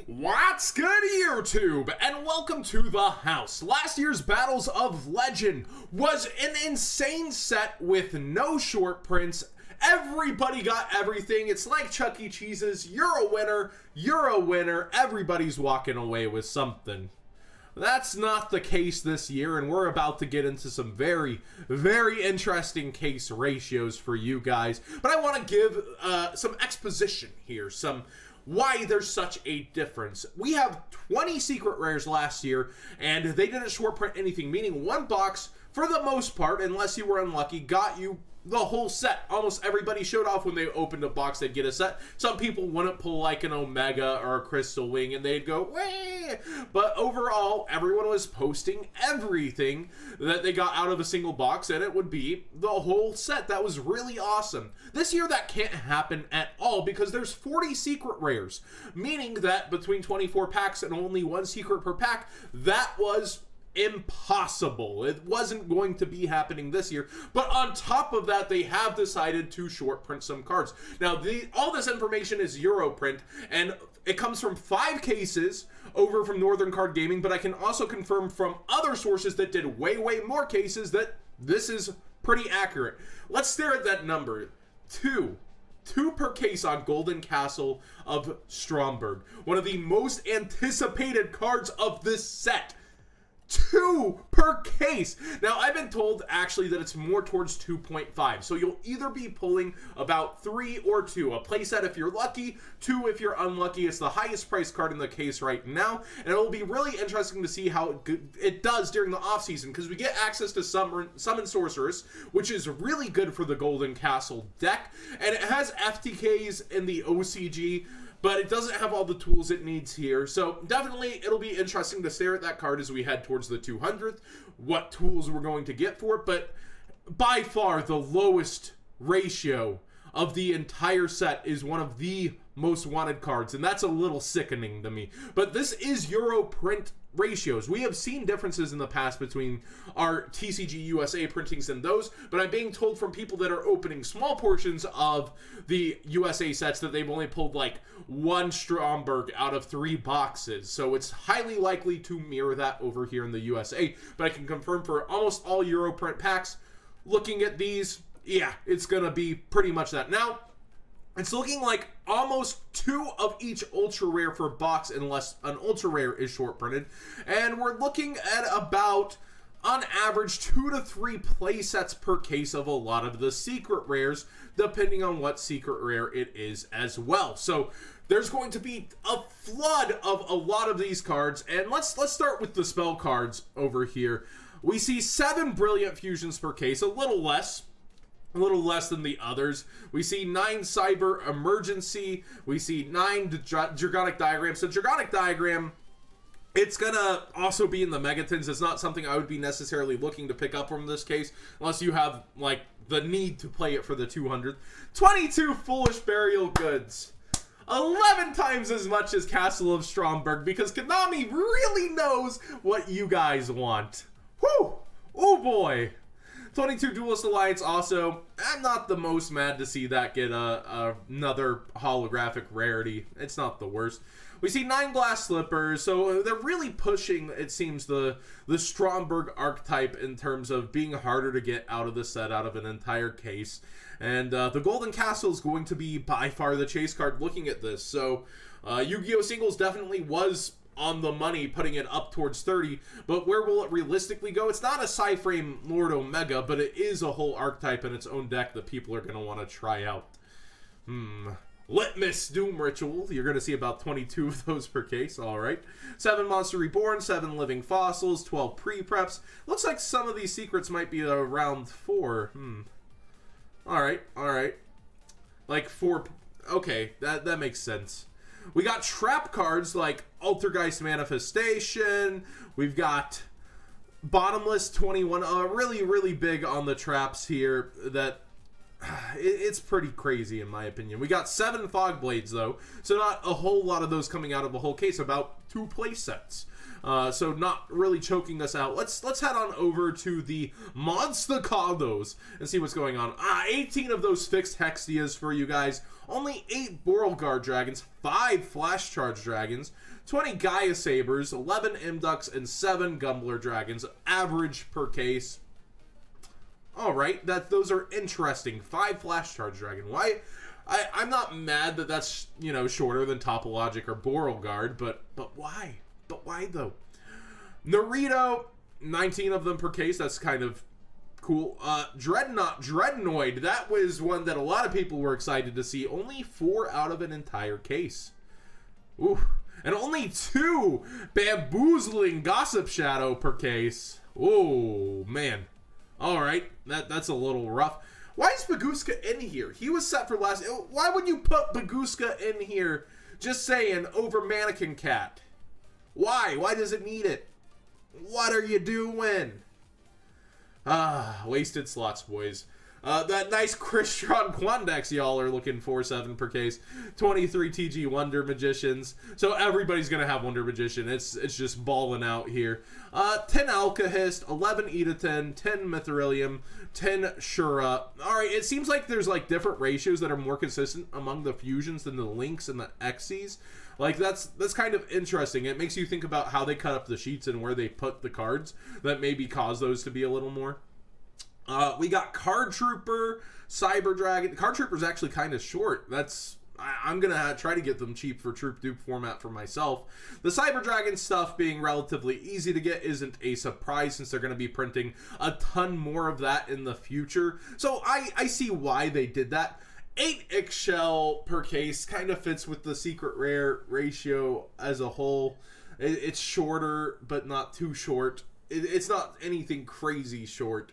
What's good, YouTube? And welcome to the house. Last year's Battles of Legend was an insane set with no short prints. Everybody got everything. It's like Chuck E. Cheese's. You're a winner. You're a winner. Everybody's walking away with something. That's not the case this year, and we're about to get into some very, very interesting case ratios for you guys. But I want to give some exposition here, why there's such a difference. We have 20 secret rares last year, and they didn't short print anything, meaning one box, for the most part, unless you were unlucky, got you the whole set. Almost everybody showed off when they opened a box, they'd get a set. Some people wouldn't pull like an Omega or a Crystal Wing, and they'd go, wah! But overall, everyone was posting everything that they got out of a single box, and it would be the whole set. That was really awesome. This year, that can't happen at all because there's 40 secret rares, meaning that between 24 packs and only one secret per pack, that was impossible. It wasn't going to be happening this year. But on top of that, they have decided to short print some cards. Now, all this information is Euro print, and it comes from 5 cases over from Northern Card Gaming, but I can also confirm from other sources that did way, way more cases that this is pretty accurate. Let's stare at that number. 2 per case on Golden Castle of Stromberg. One of the most anticipated cards of this set. 2 per case. Now, I've been told actually that it's more towards 2.5. So you'll either be pulling about 3 or 2. A playset if you're lucky, 2 if you're unlucky. It's the highest priced card in the case right now. And it'll be really interesting to see how it does during the off season, because we get access to Summon Sorceress, which is really good for the Golden Castle deck. And it has FTKs in the OCG, but it doesn't have all the tools it needs here. So definitely it'll be interesting to stare at that card as we head towards the 200th, what tools we're going to get for it. But by far the lowest ratio of the entire set is one of the most wanted cards, and that's a little sickening to me. But this is Euro print ratios. We have seen differences in the past between our TCG USA printings and those, but I'm being told from people that are opening small portions of the USA sets that they've only pulled like 1 Stromberg out of 3 boxes. So it's highly likely to mirror that over here in the USA. But I can confirm for almost all Euro print packs, looking at these, yeah, it's gonna be pretty much that. Now, it's looking like almost 2 of each ultra rare for box unless an ultra rare is short printed. And we're looking at about, on average, 2 to 3 play sets per case of a lot of the secret rares, depending on what secret rare it is as well. So there's going to be a flood of a lot of these cards. And let's start with the spell cards over here. We see 7 Brilliant Fusions per case, a little less than the others. We see 9 Cyber Emergency. We see 9 Dragonic Diagram. So Dragonic Diagram, it's gonna also be in the Megatons. It's not something I would be necessarily looking to pick up from this case, unless you have like the need to play it for the 200th. 22 Foolish Burial Goods. 11 times as much as Castle of Stromberg, because Konami really knows what you guys want. Whew! Oh boy! 22 Duelist Alliance also. I'm not the most mad to see that get another holographic rarity. It's not the worst. We see 9 Glass Slippers, so they're really pushing, it seems, the Stromberg archetype in terms of being harder to get out of the set, out of an entire case. And the Golden Castle is going to be by far the chase card looking at this. So Yu-Gi-Oh! Singles definitely was on the money, putting it up towards 30, but where will it realistically go? It's not a Psy-Frame Lord Omega, but it is a whole archetype in its own deck that people are going to want to try out. Litmus Doom Ritual, you're going to see about 22 of those per case, alright. 7 Monster Reborn, 7 Living Fossils, 12 Pre-Preps. Looks like some of these secrets might be around 4. Alright. Like 4, okay, that makes sense. We got trap cards like Altergeist Manifestation. We've got Bottomless 21. Really, really big on the traps here. That it's pretty crazy in my opinion. We got 7 fog blades though, so not a whole lot of those coming out of the whole case, about 2 play sets. So not really choking us out. Let's head on over to the Monstacados and see what's going on. 18 of those fixed Hextias for you guys. Only 8 Borrelguard Dragons, 5 Flash Charge Dragons, 20 Gaia Sabers, 11 Imducks, and 7 Gumbler Dragons. Average per case. Alright, those are interesting. 5 Flash Charge Dragon. Why? I'm not mad that that's, you know, shorter than Topologic or Borrelguard, but why? But why though? Naruto, 19 of them per case. That's kind of cool. Dreadnought, that was one that a lot of people were excited to see. Only 4 out of an entire case. Ooh. And only 2 Bamboozling Gossip Shadow per case. Oh, man. Alright, that's a little rough. Why is Baguska in here? He was set for last... Why would you put Baguska in here? Just saying, over Mannequin Cat. Why? Why does it need it? What are you doing? Wasted slots, boys. That nice Crystron Quandex y'all are looking for, 7 per case. 23 TG Wonder Magicians. So everybody's going to have Wonder Magician. It's just balling out here. 10 Alkahist, 11 Edaton, 10 Mithrilium, 10 Shura. Alright, it seems like there's like different ratios that are more consistent among the fusions than the Lynx and the Xyz. Like, that's kind of interesting. It makes you think about how they cut up the sheets and where they put the cards that maybe cause those to be a little more. We got Card Trooper, Cyber Dragon. Card Trooper's actually kind of short. I'm going to try to get them cheap for Troop Dupe format for myself. The Cyber Dragon stuff being relatively easy to get isn't a surprise since they're going to be printing a ton more of that in the future. So I see why they did that. 8 Ixchel per case kind of fits with the secret rare ratio as a whole. It's shorter, but not too short. It's not anything crazy short.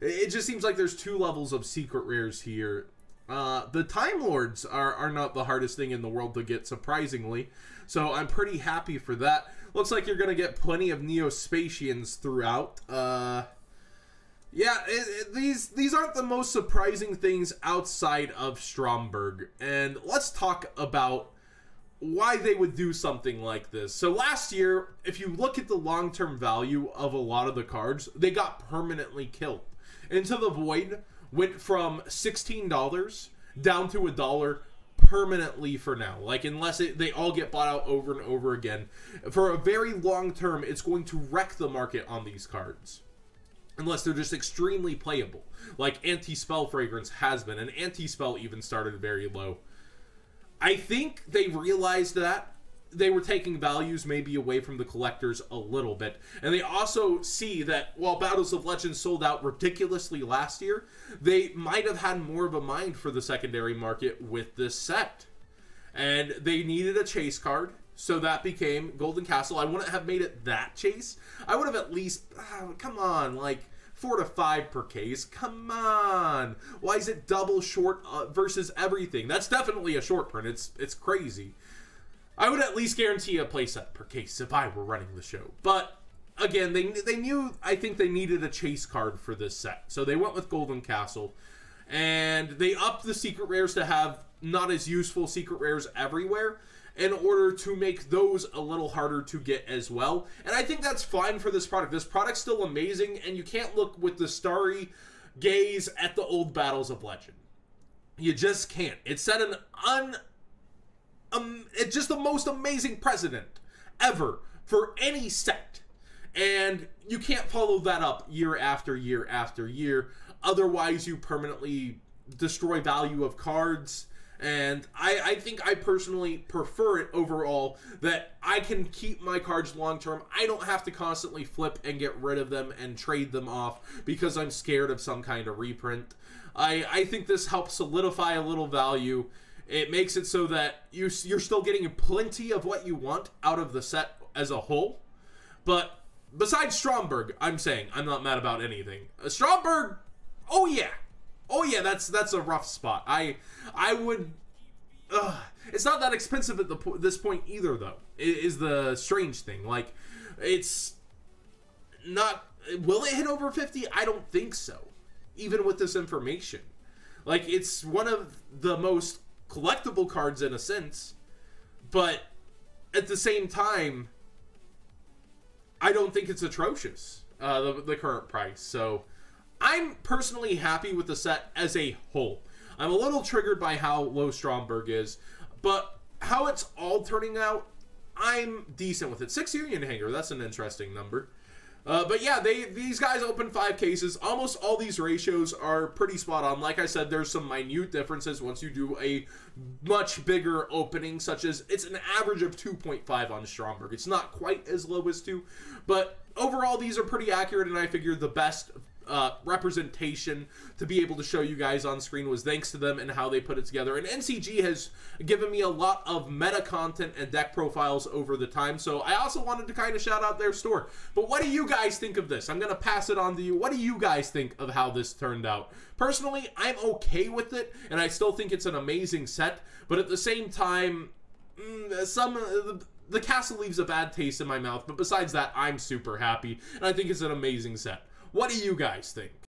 It just seems like there's 2 levels of secret rares here. The Time Lords are not the hardest thing in the world to get, surprisingly. So I'm pretty happy for that. Looks like you're going to get plenty of Neospatians throughout. Yeah, these aren't the most surprising things outside of Stromberg. And let's talk about why they would do something like this. So last year, if you look at the long-term value of a lot of the cards, they got permanently killed. Into the Void went from $16 down to $1 permanently for now. Like, unless they all get bought out over and over again. For a very long term, it's going to wreck the market on these cards. Unless they're just extremely playable. Like Anti-Spell Fragrance has been. And Anti-Spell even started very low. I think they realized that they were taking values maybe away from the collectors a little bit. And they also see that while Battles of Legends sold out ridiculously last year, they might have had more of a mind for the secondary market with this set. And they needed a chase card. So that became Golden Castle. I wouldn't have made it that chase. I would have at least, come on, like 4 to 5 per case. Come on. Why is it double short versus everything? That's definitely a short print. It's crazy. I would at least guarantee a playset per case if I were running the show. But again, they knew, I think they needed a chase card for this set. So they went with Golden Castle. And they upped the secret rares to have not as useful secret rares everywhere, in order to make those a little harder to get as well. And I think that's fine for this product. This product's still amazing, and you can't look with the starry gaze at the old Battles of Legend. You just can't. It set it's just the most amazing precedent ever for any set. And you can't follow that up year after year after year. Otherwise, you permanently destroy value of cards. And I think I personally prefer it overall, that I can keep my cards long term. I don't have to constantly flip and get rid of them and trade them off because I'm scared of some kind of reprint. I think this helps solidify a little value. It makes it so that you're still getting plenty of what you want out of the set as a whole. But besides Stromberg, I'm saying I'm not mad about anything. Stromberg, oh yeah. Oh yeah, that's a rough spot. I would... it's not that expensive at this point either, though, is the strange thing. Like, it's not... Will it hit over 50? I don't think so, even with this information. Like, it's one of the most collectible cards in a sense, but at the same time, I don't think it's atrocious, the current price. So I'm personally happy with the set as a whole. I'm a little triggered by how low Stromberg is, but how it's all turning out, I'm decent with it. 6 Union Hanger, that's an interesting number. But yeah, these guys open 5 cases. Almost all these ratios are pretty spot on. Like I said, there's some minute differences once you do a much bigger opening, such as it's an average of 2.5 on Stromberg. It's not quite as low as 2, but overall these are pretty accurate, and I figured the best representation to be able to show you guys on screen was thanks to them and how they put it together. And NCG has given me a lot of meta content and deck profiles over the time, so I also wanted to kind of shout out their store. But what do you guys think of this? I'm going to pass it on to you. What do you guys think of how this turned out? Personally, I'm okay with it, and I still think it's an amazing set, but at the same time, the castle leaves a bad taste in my mouth, but besides that, I'm super happy, and I think it's an amazing set. What do you guys think?